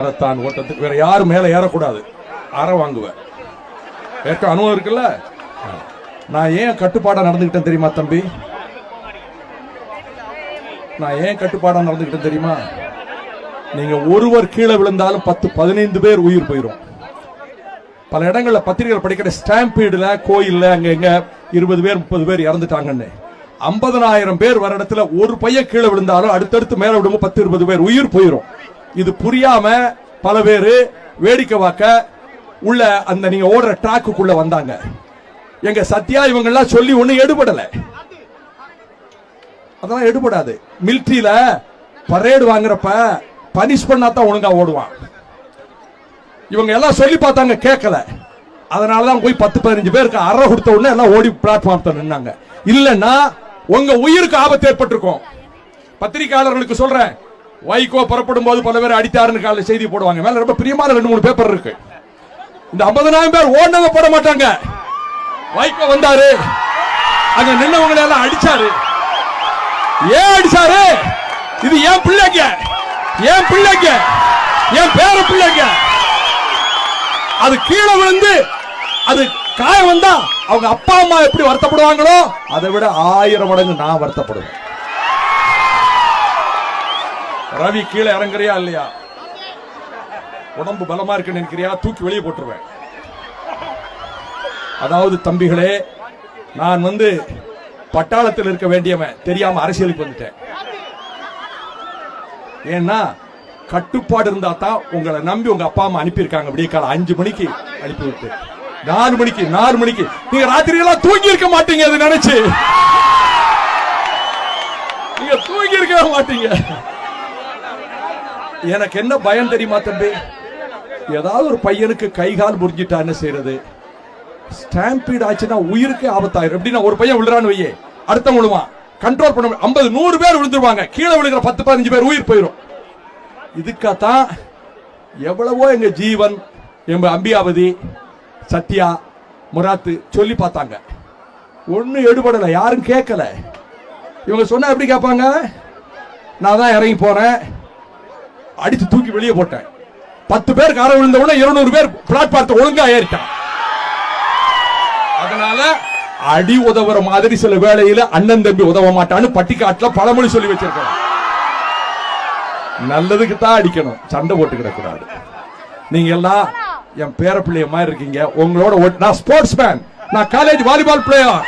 ஓட்டத்துக்கு வேற யாரும் மேல ஏறக்கூடாது. அற வாங்குவேன். ஏற்க அனுபவம் இருக்குல்ல. நான் ஏன் கட்டுப்பாடா நடந்துகிட்டேன் தெரியுமா தம்பி? நான் ஏன் கட்டுப்பாடா நடந்துகிட்டேன் தெரியுமா? நீங்க ஒருவர் கீழே விழுந்தாலும் 10-15 பேர் உயிர் போயிடும். பல இடங்கள்ல பத்திரிகைகள் படிக்கிற ஸ்டாம்பீடுல கோயில்ல அங்க எங்க 20 பேர் 30 பேர் இறந்துட்டாங்கன்னு. 50,000 பேர் வர இடத்துல ஒரு பையன் கீழே விழுந்தாலும் அடுத்தடுத்து மேல விடும்போது 10-20 பேர் உயிர் போயிடும். இது புரியாம பல பேரு வேடிக்கை பார்க்க உள்ள அந்த நீங்க ஓடுற டிராக்குக்குள்ள வந்தாங்க. எங்க சத்யா இவங்க எல்லாம் சொல்லி ஒண்ணு எடுபடல. அதெல்லாம் எடுபடாது. மிலிட்டரியில பரேடு வாங்குறப்ப பனிஷ் பண்ணாதான் ஒழுங்கா ஓடுவான். இவங்க எல்லாம் சொல்லி பார்த்தாங்க, கேட்கல. அதனாலதான் போய் 10-15 பேருக்கு அறை கொடுத்த உடனே எல்லாம் ஓடி பிளாட்ஃபார்ம் நின்னாங்க. இல்லன்னா உங்க உயிருக்கு ஆபத்து ஏற்பட்டிருக்கும். பத்திரிகையாளர்களுக்கு சொல்றேன், வைகோ புறப்படும் போது பல பேர் அடித்தாருன்னு காலையில் செய்தி போடுவாங்க. மேல ரொம்ப பிரியமான 2-3 பேப்பர் இருக்கு. இந்த 50,000 பேர் ஓடினத போட மாட்டாங்க. வைகோ வந்தாரு, அங்க நின்னவங்களை எல்லாம் அடிச்சாரு. ஏன் அடிச்சாரு? இது ஏன் பிள்ளைங்க, ஏன் பிள்ளைங்க, ஏன் பேர பிள்ளைங்க. அது கீழே விழுந்து அது காயம் வந்தா அவங்க அப்பா அம்மா எப்படி வருத்தப்படுவாங்களோ அதை விட 1000 மடங்கு நான் வருத்தப்படுவேன். ரவி கீழே இறங்குறியா இல்லையா? உடம்பு பலமா இருக்கு நினைக்கிறியா? தூக்கி வெளியே போட்டுருவேன். அதாவது தம்பிகளே, நான் பட்டாளத்தில் இருக்க வேண்டியவன் தெரியாம அரசியலுக்கு வந்துட்டேன். ஏன்னா கட்டுப்பாடு இருந்தா தான் உங்களை நம்பி உங்க அப்பா அம்மா அனுப்பியிருக்காங்க. விடிய காலம் 5 மணிக்கு அனுப்பி விட்டு 4 மணிக்கு நீங்க ராத்திரி எல்லாம் தூங்கி இருக்க மாட்டீங்க. அது நினைச்சு நீங்க தூங்கி இருக்க மாட்டீங்க. எனக்கு என்ன பயம் தெரியுமா தம்பி? ஏதாவது ஒரு பையனுக்கு கை கால் முறிஞ்சிட்டா என்ன செய்யறது? ஸ்டாம்பீட் ஆச்சுன்னா உயிருக்கே ஆபத்தாயிரும். எப்படின்னா ஒரு பையன் விழுறான்னு வையே, அடுத்த விழுவான், கண்ட்ரோல் பண்ண 50-100 பேர் விழுந்துருவாங்க. கீழே விழுகிற 10-15 பேர் உயிர் போயிடும். இதுக்காத்தான் எவ்வளவோ எங்க ஜீவன், எங்க அம்பியாவதி, சத்யா, முராத்து சொல்லி பார்த்தாங்க. ஒன்னும் எடுபடல, யாரும் கேட்கல. இவங்க சொன்னா எப்படி கேட்பாங்க? நான் தான் இறங்கி போறேன், அடிச்சு தூக்கி வெளியே போட்டேன். 10 பேர் கார விழுந்த உடனே 200 பேர் பிளாட்பார்த்த ஒழுங்கா ஏறிட்டான். அதனால அடி உதவுற மாதிரி சில வேளையில அண்ணன் தம்பி உதவ மாட்டான்னு பட்டிக்காட்டுல பழமொழி சொல்லி வச்சிருக்கேன். நல்லதுக்கு தான் அடிக்கணும், சண்டை போட்டுக்கிட கூடாது. நீங்க எல்லாம் என் பேர பிள்ளைய மாதிரி இருக்கீங்க. உங்களோட நான் ஸ்போர்ட்ஸ் மேன், நான் காலேஜ் வாலிபால் பிளேயர்.